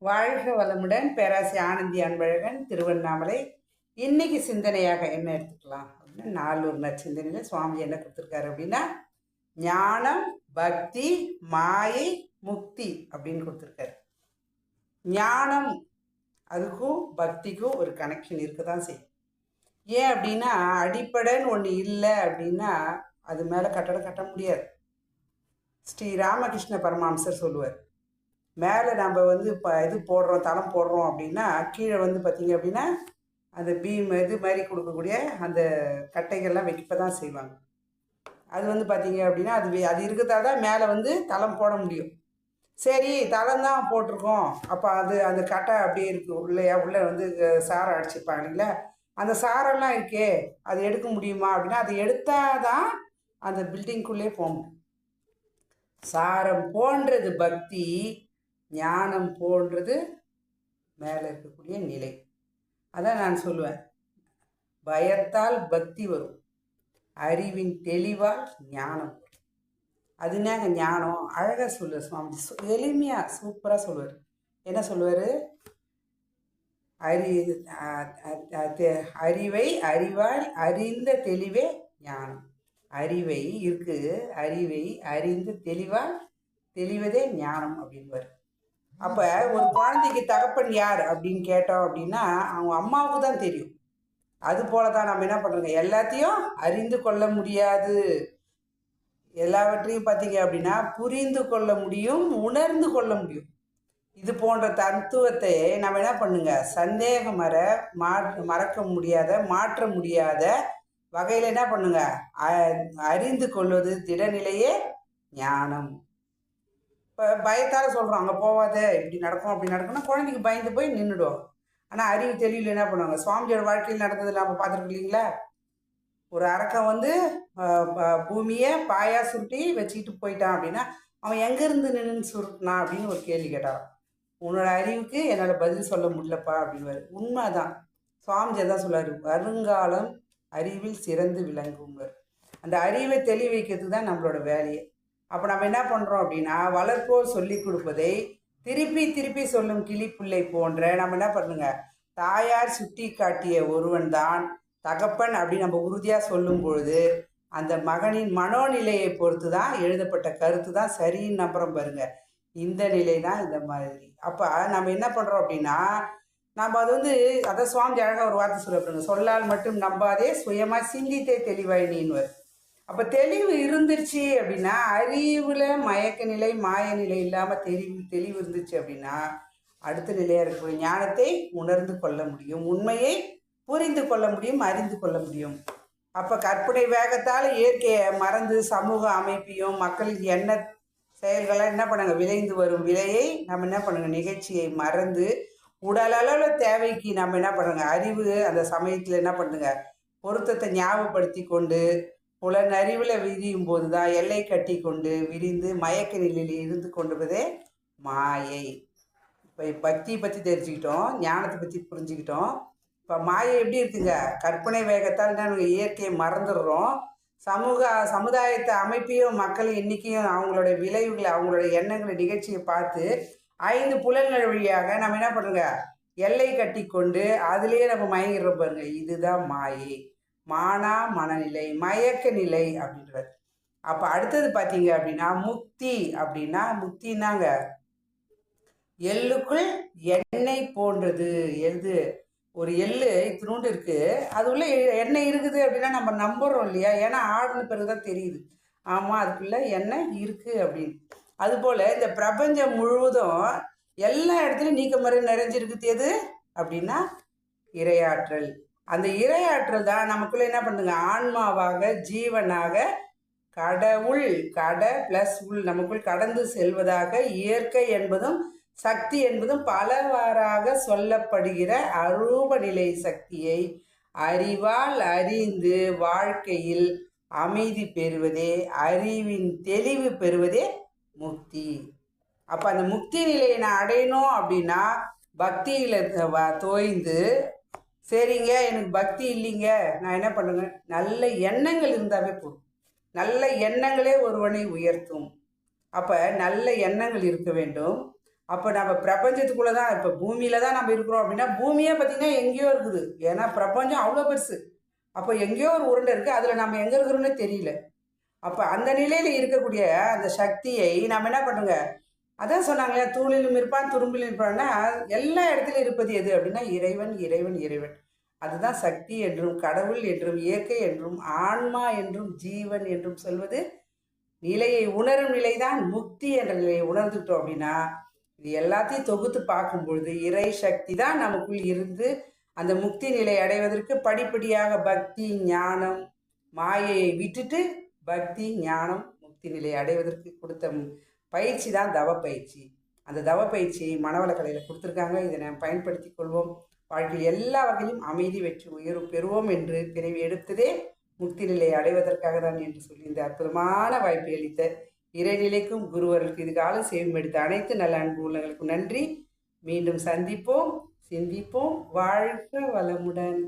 வாழ்க வளமுடன். பேராசி ஆனந்தி அன்பழகன், திருவண்ணாமலை. இன்னைக்கு சிந்தனையாக என்ன எடுத்துக்கலாம் அப்படின்னா, நாலூர் நற்சிந்தனையில் சுவாமி என்ன கொடுத்துருக்காரு அப்படின்னா, ஞானம், பக்தி, மாயை, முக்தி அப்படின்னு கொடுத்துருக்காரு. ஞானம் அதுக்கும் பக்திக்கும் ஒரு கனெக்ஷன் இருக்க தான் செய்யும். ஏன் அப்படின்னா, அடிப்படைன்னு ஒன்று இல்லை அப்படின்னா அது மேலே கட்டடம் கட்ட முடியாது. ஸ்ரீ ராமகிருஷ்ண பரமஹம்சர் சொல்லுவார், மேலே நம்ம வந்து இப்போ இது போடுறோம், தளம் போடுறோம் அப்படின்னா கீழே வந்து பார்த்திங்க அப்படின்னா அந்த பீம் இது மாதிரி கொடுக்கக்கூடிய அந்த கட்டைகள்லாம் வைக்க தான் செய்வாங்க. அது வந்து பார்த்திங்க அப்படின்னா அது இருக்கிறதால தான் மேலே வந்து தளம் போட முடியும். சரி, தளம் தான் போட்டிருக்கோம், அப்போ அந்த கட்டை அப்படியே இருக்குது, உள்ளே வந்து சாரம் அடிச்சுப்பாங்க இல்லைங்களா, அந்த சாரெல்லாம் இருக்கே அது எடுக்க முடியுமா அப்படின்னா அது எடுத்தால் தான் அந்த பில்டிங்குள்ளே போக முடியும். சாரம் போன்றது பக்தி, ஞானம் போன்றது மேலே இருக்கக்கூடிய நிலை. அதான் நான் சொல்லுவேன், பயத்தால் பக்தி வரும், அறிவின் தெளிவால் ஞானம் வரும். அதுனாங்க ஞானம். அழகாக சொல்லுவார் சுவாமி, எளிமையாக சூப்பராக சொல்லுவார். என்ன சொல்லுவார்? அறிவை அறிவால் அறிந்த தெளிவே ஞானம். அறிவை இருக்குது, அறிவை அறிந்து தெளிவால் தெளிவதே ஞானம் அப்படின்வார். அப்போ ஒரு குழந்தைக்கு தகப்பன் யார் அப்படின்னு கேட்டோம் அப்படின்னா அவங்க அம்மாவுக்கு தான் தெரியும். அது போல தான் நம்ம என்ன பண்ணுறோங்க, எல்லாத்தையும் அறிந்து கொள்ள முடியாது, எல்லாவற்றையும் பார்த்தீங்க அப்படின்னா புரிந்து கொள்ள முடியும், உணர்ந்து கொள்ள முடியும். இது போன்ற தத்துவத்தை நம்ம என்ன பண்ணுங்க, சந்தேகம் மறக்க முடியாத, மாற்ற முடியாத வகையில் என்ன பண்ணுங்க, அறிந்து கொள்வது திடநிலையே ஞானம். இப்போ பயத்தால் சொல்கிறோம் அங்கே போகாத, இப்படி நடக்கும் அப்படி நடக்கும்னா குழந்தைக்கு பயந்து போய் நின்றுடுவோம். ஆனால் அறிவு தெளிவில் என்ன பண்ணுவாங்க, சுவாமியோட வாழ்க்கையில் நடந்தது நம்ம பார்த்துருக்கு இல்லைங்களா. ஒரு அரக்கன் வந்து பூமியை பாயா சுருட்டி வச்சுக்கிட்டு போயிட்டான் அப்படின்னா அவன் எங்கேருந்து நின்று சுருட்டினான் அப்படின்னு ஒரு கேள்வி கேட்டான். உன்னோட அறிவுக்கு என்னால் பதில் சொல்ல முடியலப்பா அப்படின்னு. உண்மை தான், சுவாமிஜி தான் சொல்லார், வருங்காலம் அறிவில் சிறந்து விளங்குவர். அந்த அறிவை தெளிவிக்கிறதுக்கு தான் நம்மளோட வேலையை. அப்போ நம்ம என்ன பண்ணுறோம் அப்படின்னா, வளர்ப்போர் சொல்லி கொடுப்பதை திருப்பி திருப்பி சொல்லும் கிளிப்பிள்ளை போன்ற நம்ம என்ன பண்ணுங்க, தாயார் சுட்டி காட்டிய ஒருவன் தான் தகப்பன் அப்படின்னு நம்ம உறுதியாக சொல்லும் பொழுது அந்த மகனின் மனோநிலையை பொறுத்து தான் எழுதப்பட்ட கருத்து தான் சரின்னு நம்புகிறோம் பாருங்க. இந்த நிலை தான் இந்த மாதிரி. அப்போ நம்ம என்ன பண்ணுறோம் அப்படின்னா, நம்ம அது வந்து அதான் சுவாமி அழகாக ஒரு வார்த்தை சொல்ல, சொல்லால் மட்டும் நம்பாதே சுயமாக சிந்தித்தே தெளிவாய் நீன்வர். அப்போ தெளிவு இருந்துருச்சு அப்படின்னா, அறிவில் மயக்க நிலை மாய நிலை இல்லாமல் தெளிவு இருந்துச்சு அப்படின்னா அடுத்த நிலையாக இருக்கக்கூடிய ஞானத்தை உணர்ந்து கொள்ள முடியும், உண்மையை புரிந்து கொள்ள முடியும், அறிந்து கொள்ள முடியும். அப்போ கற்பனை வேகத்தால் இயற்கையை மறந்து சமூக அமைப்பையும் மக்களின் எண்ண செயல்களாக என்ன பண்ணுங்க, விளைந்து வரும் விலையை நம்ம என்ன பண்ணுங்க, நிகழ்ச்சியை மறந்து உடலளவில் தேவைக்கு நம்ம என்ன பண்ணுங்க, அறிவு அந்த சமயத்தில் என்ன பண்ணுங்க, பொருத்தத்தை ஞாபகப்படுத்தி கொண்டு புலனறிவில் விரியும் போது தான் எல்லை கட்டி கொண்டு விரிந்து மயக்க நிலையில் இருந்து கொண்டுவதே மாயை. இப்போ பக்தியை பற்றி தெரிஞ்சுக்கிட்டோம், ஞானத்தை பற்றி புரிஞ்சுக்கிட்டோம். இப்போ மாயை எப்படி இருக்குங்க, கற்பனை வேகத்தால் நம்ம இயற்கையை மறந்துடுறோம், சமுதாயத்தை அமைப்பையும் மக்கள் எண்ணிக்கையும் அவங்களோட விளைவுகளை அவங்களோட எண்ணங்களை நிகழ்ச்சியை பார்த்து 5 புலன்கள் வழியாக நம்ம என்ன பண்ணுங்க, எல்லை கட்டி கொண்டு அதுலேயே நம்ம மயங்கிடுறோம் பாருங்க. இதுதான் மாயை, மானா மனநிலை, மயக்க நிலை அப்படின்றது. அப்போ அடுத்தது பார்த்தீங்க அப்படின்னா முக்தி. அப்படின்னா முக்தினாங்க எள்ளுக்குள் எண்ணெய் போன்றது. ஒரு எள்ளு இத்தினூண்டு இருக்குது, அது உள்ள எண்ணெய் இருக்குது அப்படின்னா நம்ம நம்புகிறோம் இல்லையா, ஏன்னா ஆடுன பிறகு தான் தெரியுது, ஆமாம் அதுக்குள்ளே எண்ணெய் இருக்குது அப்படின்னு. அதுபோல் இந்த பிரபஞ்சம் முழுவதும் எல்லா இடத்துலையும் நீக்கமறை நிறைஞ்சிருக்குது. எது அப்படின்னா இறையாற்றல். அந்த இறையாற்றல் தான் நமக்குள்ளே என்ன பண்ணுங்க, ஆன்மாவாக ஜீவனாக கடவுள் ப்ளஸ் உள் நமக்குள் கடந்து செல்வதாக இயற்கை என்பதும் சக்தி என்பதும் பலவாறாக சொல்லப்படுகிற அரூப நிலை சக்தியை அறிவால் அறிந்து வாழ்க்கையில் அமைதி பெறுவதே, அறிவின் தெளிவு பெறுவதே முக்தி. அப்போ அந்த முக்தி நிலையை நான் அடையணும் அப்படின்னா பக்தியில் தோய்ந்து, சரிங்க எனக்கு பக்தி இல்லைங்க, நான் என்ன பண்ணுங்க, நல்ல எண்ணங்கள் இருந்தாவே போதும். நல்ல எண்ணங்களே ஒருவனை உயர்த்தும். அப்போ நல்ல எண்ணங்கள் இருக்க வேண்டும். அப்போ நம்ம பிரபஞ்சத்துக்குள்ளே தான், இப்போ பூமியில் தான் நம்ம இருக்கிறோம் அப்படின்னா பூமியே பார்த்திங்கன்னா எங்கேயோ இருக்குது. ஏன்னா பிரபஞ்சம் அவ்வளோ பெருசு. அப்போ எங்கேயோ ஒரு உருண்டை இருக்குது, அதில் நம்ம எங்கே இருக்கிறோன்னே தெரியல. அப்போ அந்த நிலையில் இருக்கக்கூடிய அந்த சக்தியை நம்ம என்ன பண்ணுங்க, அதான் சொன்னாங்களே தூளிலும் இருப்பான் துரும்பிலும் இருப்பான்னா எல்லா இடத்துலையும் இருப்பது எது அப்படின்னா இறைவன் இறைவன் இறைவன். அதுதான் சக்தி என்றும் கடவுள் என்றும் இயற்கை என்றும் ஆன்மா என்றும் ஜீவன் என்றும் சொல்வது. நிலையை உணரும் நிலைதான் முக்தி என்ற நிலையை உணர்ந்துட்டோம் அப்படின்னா இது எல்லாத்தையும் தொகுத்து பார்க்கும் பொழுது இறை சக்தி தான் நமக்குள் இருந்து அந்த முக்தி நிலை அடைவதற்கு படிப்படியாக பக்தி ஞானம் மாயையை விட்டுட்டு பக்தி ஞானம் முக்தி நிலை அடைவதற்கு கொடுத்த பயிற்சி தான் தவ பயிற்சி. அந்த தவ பயிற்சியை மனவளக்கலையில் கொடுத்துருக்காங்க. இதை நாம் பயன்படுத்தி கொள்வோம். வாழ்க்கையில் எல்லா வகையிலும் அமைதி வெற்றி உயர்வு பெறுவோம் என்று பிறவி எடுத்ததே முக்தி நிலையை அடைவதற்காக தான் என்று சொல்லி இந்த அற்புதமான வாய்ப்பை அளித்த இறைநிலைக்கும் குருவர்களுக்கு இதுகாலம் சேவை எடுத்த அனைத்து நல்ல அன்பு உள்ளங்களுக்கும் நன்றி. மீண்டும் சந்திப்போம், சிந்திப்போம். வாழ்க வளமுடன்.